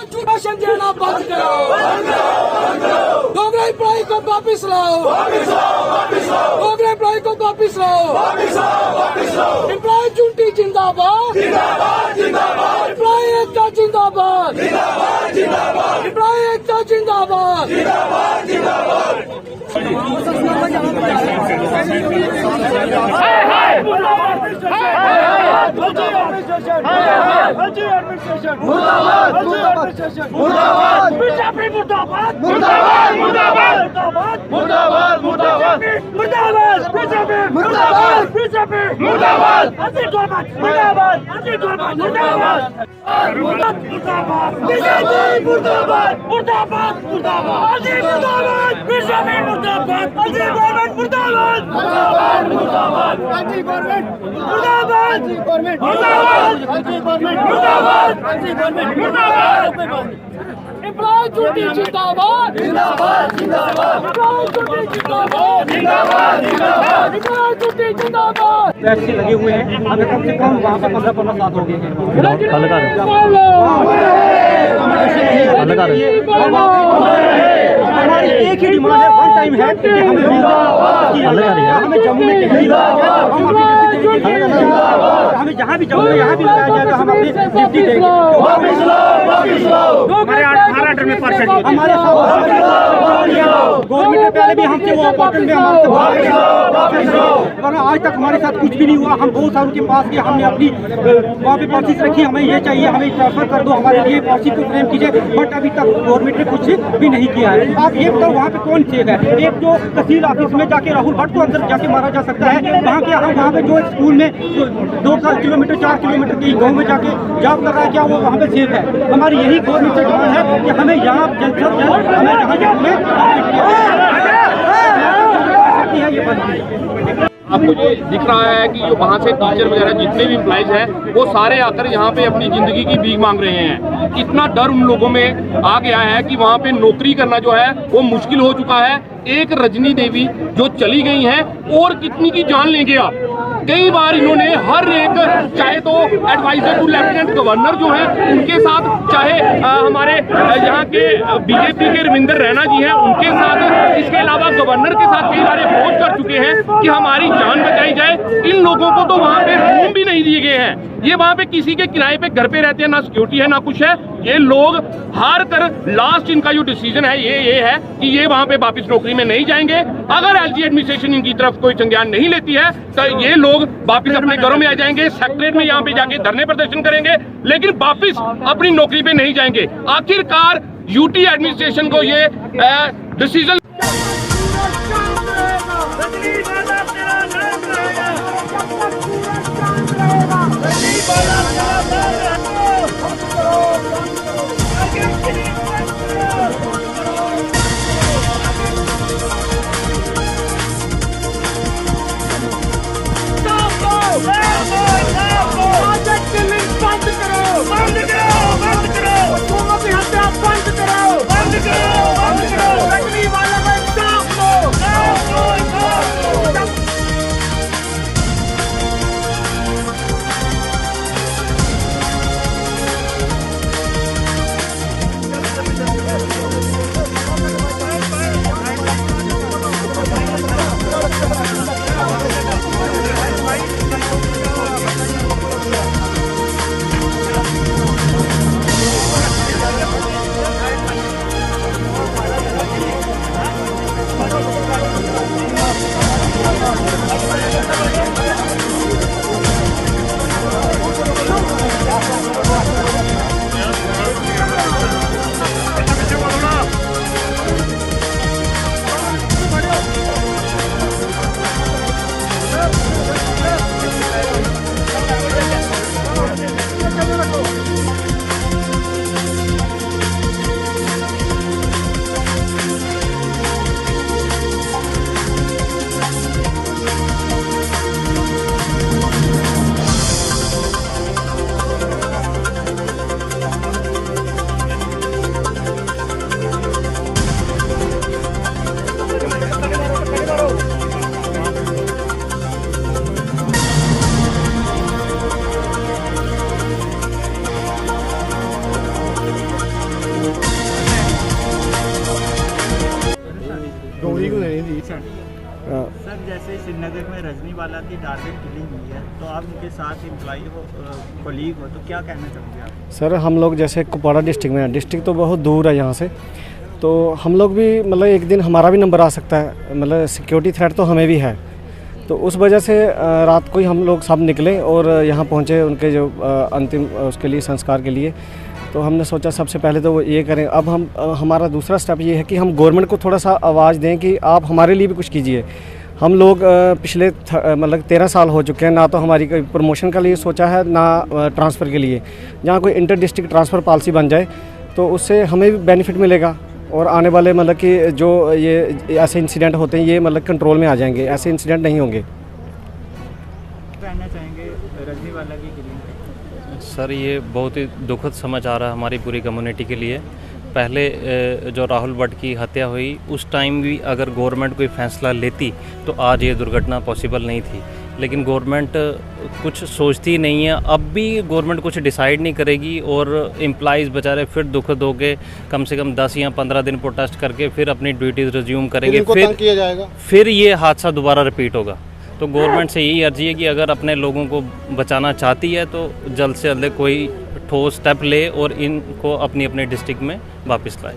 Ration देना बंद करो, डोगरा एम्प्लॉय को वापिस लाओ, डोगरा एम्प्लॉय को वापिस लाओ, एम्प्लॉय यूनिटी जिंदाबाद, एम्प्लॉय एकता जिंदाबाद, एम्प्लॉय एकता जिंदाबाद। एम्प्लॉय यूनिटी जिंदाबाद, जिंदाबाद, जिंदाबाद, एम्प्लॉय यूनिटी जिंदाबाद, जिंदाबाद, जिंदाबाद, एम्प्लॉय यूनिटी जिंदाबाद। टैक्सी लगे हुए हैं, हमें कम से कम वहाँ पे 15 साल हो गए हैं। हमारी एक ही डिमांड है, वन टाइम है कि हमें जम्मू में हमें जहाँ भी जम्मू यहाँ भी लगाया जाएगा, हम अपनी ड्यूटी देंगे। हमारे 18 में परसेंट हमारे गवर्नमेंट ने पहले भी हमसे वो अपॉर्चुनिटी में वरना आज तक हमारे साथ कुछ भी नहीं हुआ। हम बहुत सालों के पास गए, हमने अपनी वहाँ पे पॉलिसीज रखी, हमें ये चाहिए, हमें ट्रांसफर कर दो, हमारे लिए पॉलिसी को फ्रेम कीजिए, बट अभी तक गवर्नमेंट ने कुछ भी नहीं किया है। आप ये बताओ वहाँ पे कौन सेफ है? एक जो तहसील ऑफिस में जाके राहुल भट्ट को अंदर जाके मारा जा सकता है, वहाँ पे हम वहाँ पे जो स्कूल में 2 किलोमीटर 4 किलोमीटर के गाँव में जाके जॉब कर रहा है, क्या वो वहाँ पे सेफ है? हमारी यही गवर्नमेंट से डिमांड है कि हमें यहाँ जल्द से जल्द हमें जहाँ जाने अब मुझे दिख रहा है कि जो वहाँ से टीचर वगैरह जितने भी एम्प्लॉइज हैं वो सारे आकर यहाँ पे अपनी ज़िंदगी की भीख मांग रहे हैं। इतना डर उन लोगों में आ गया है कि वहाँ पे नौकरी करना जो है वो मुश्किल हो चुका है। एक रजनी देवी जो चली गई हैं और कितनी की जान लेंगे आप। कई बार इन्होंने हर एक, चाहे तो एडवाइजर टू लेफ्टिनेंट गवर्नर जो है उनके साथ, चाहे हमारे यहाँ के बीजेपी के रविंद्र रैना जी हैं उनके साथ, इसके अलावा गवर्नर के साथ कई बार अप्रोच कर चुके हैं कि हमारी जान बचाई जाए। इन लोगों को तो वहाँ पे रूम भी नहीं दिए गए हैं। ये वहाँ पे किसी के किराए पे घर पे रहते हैं, ना सिक्योरिटी है ना कुछ है। ये लोग हार कर लास्ट इनका जो डिसीजन है ये है कि ये वहाँ पे वापस नौकरी में नहीं जाएंगे। अगर एलजी एडमिनिस्ट्रेशन इनकी तरफ कोई संज्ञान नहीं लेती है तो ये लोग वापस अपने घरों में आ जाएंगे, सेक्रेटरीट में यहाँ पे जाके धरने प्रदर्शन करेंगे, लेकिन वापस अपनी नौकरी पे नहीं जाएंगे। आखिरकार यूटी एडमिनिस्ट्रेशन को ये डिसीजन वाला की टारगेट किलिंग हुई है, तो आप उनके साथ एम्प्लॉई हो, कोलीग हो, तो क्या कहना चाहोगे आप? सर हम लोग जैसे कुपवाड़ा डिस्ट्रिक्ट में हैं, डिस्ट्रिक्ट तो बहुत दूर है यहाँ से, तो हम लोग भी मतलब एक दिन हमारा भी नंबर आ सकता है, मतलब सिक्योरिटी थ्रेट तो हमें भी है। तो उस वजह से रात को ही हम लोग सब निकले और यहाँ पहुँचे उनके जो अंतिम उसके लिए संस्कार के लिए। तो हमने सोचा सबसे पहले तो वो ये करें। अब हमारा दूसरा स्टेप ये है कि हम गवर्नमेंट को थोड़ा सा आवाज़ दें कि आप हमारे लिए भी कुछ कीजिए। हम लोग पिछले मतलब 13 साल हो चुके हैं, ना तो हमारी कोई प्रमोशन के लिए सोचा है, ना ट्रांसफ़र के लिए। जहाँ कोई इंटर डिस्ट्रिक्ट ट्रांसफ़र पॉलिसी बन जाए तो उससे हमें भी बेनिफिट मिलेगा और आने वाले मतलब कि जो ये ऐसे इंसिडेंट होते हैं ये मतलब कंट्रोल में आ जाएंगे, ऐसे इंसिडेंट नहीं होंगे। कहना चाहेंगे रजनीवाला की किलिंग? सर ये बहुत ही दुखद समाचार है हमारी पूरी कम्युनिटी के लिए। पहले जो राहुल भट्ट की हत्या हुई उस टाइम भी अगर गवर्नमेंट कोई फैसला लेती तो आज ये दुर्घटना पॉसिबल नहीं थी, लेकिन गवर्नमेंट कुछ सोचती नहीं है। अब भी गवर्नमेंट कुछ डिसाइड नहीं करेगी और एम्प्लॉइज़ बेचारे फिर दुखद हो के कम से कम 10 या 15 दिन प्रोटेस्ट करके फिर अपनी ड्यूटीज़ रिज्यूम करेंगे, फिर ये हादसा दोबारा रिपीट होगा। तो गवर्नमेंट से यही अर्जी है कि अगर अपने लोगों को बचाना चाहती है तो जल्द से जल्द कोई ठोस स्टेप ले और इनको अपनी अपने डिस्ट्रिक्ट में वापस लाए।